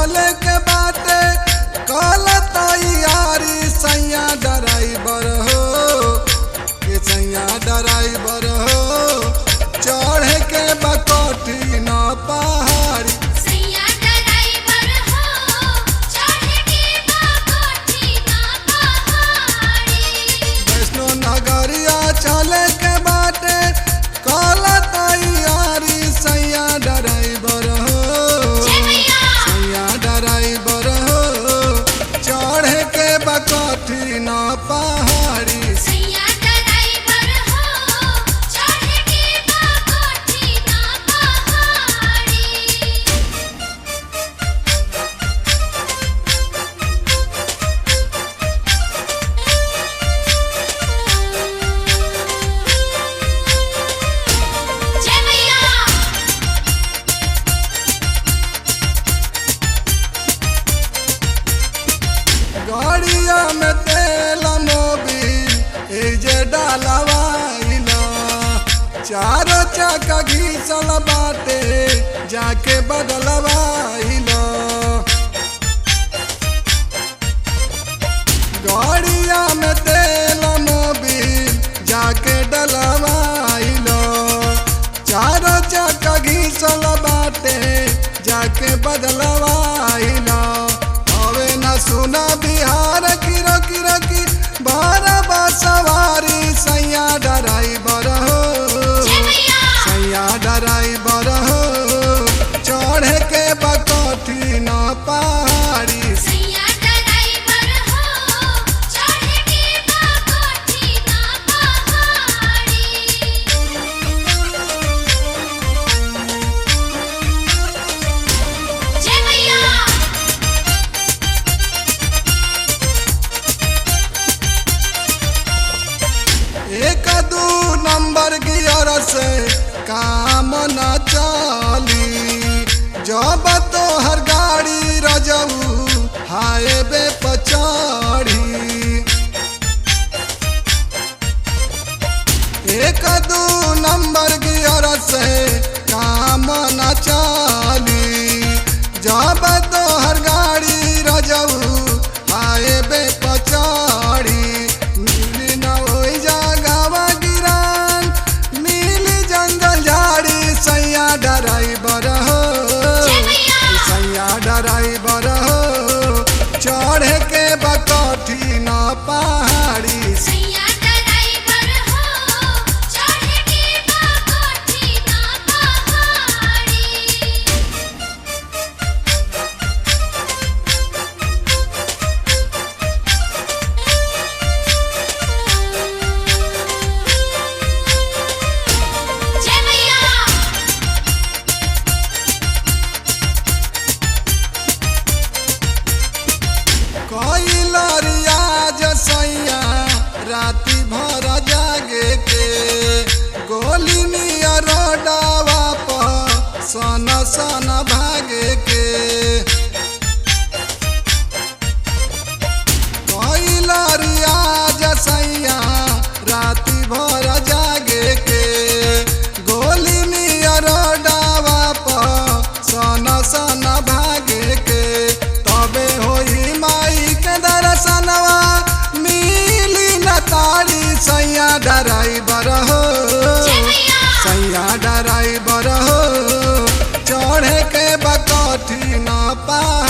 चले के बाटे कल तैयारी सैया ड्राइवर हो के सैया ड्राइवर हो चढ़े के बकोठी न पहाड़ी वैष्णो नगरिया चले के बाटे कल तैयारी सैया ड्राइवर हो सैया ड्राइवर हो चढ़े के बकोठी न पहाड़ी गाड़िया में तेल मोबिल एजे डालवाइला चारों चक्का घीसल बाटे जाके बदलवाइला गाड़िया में तेल मोबिल जाके डलवाइला चारों चक्का घीसल बाटे जाके बदलवाइला सुना बिहार किरो किरो की बारह सवारी सैया ड्राइवर हो सैया ड्राइवर हो चढ़े के बकोठी न पहाड़ी एक दू नंबर गियर से काम न चली जब तो हर गाड़ी रजऊ हाईवे पर चढ़ी एक दू नंबर गियर से काम न चली जब तो हर गाड़ी रजऊ हाईवे पर चढ़ी ड्राइवर हो सैया ड्राइवर हो चढ़े के बकोठी न पहाड़ी सैया राती भर जागे के गोली निया रोडावा पर सन सन भागे के कोइला रियाज सैया राती भर जागे के गोली निया रोडावा पर सन सन भागे के तबे होई माई के दर्शनवा ताड़ी सैया ड्राइवर हो सैया ड्राइवर हो चढ़े के बकोठी न पहाड़ी।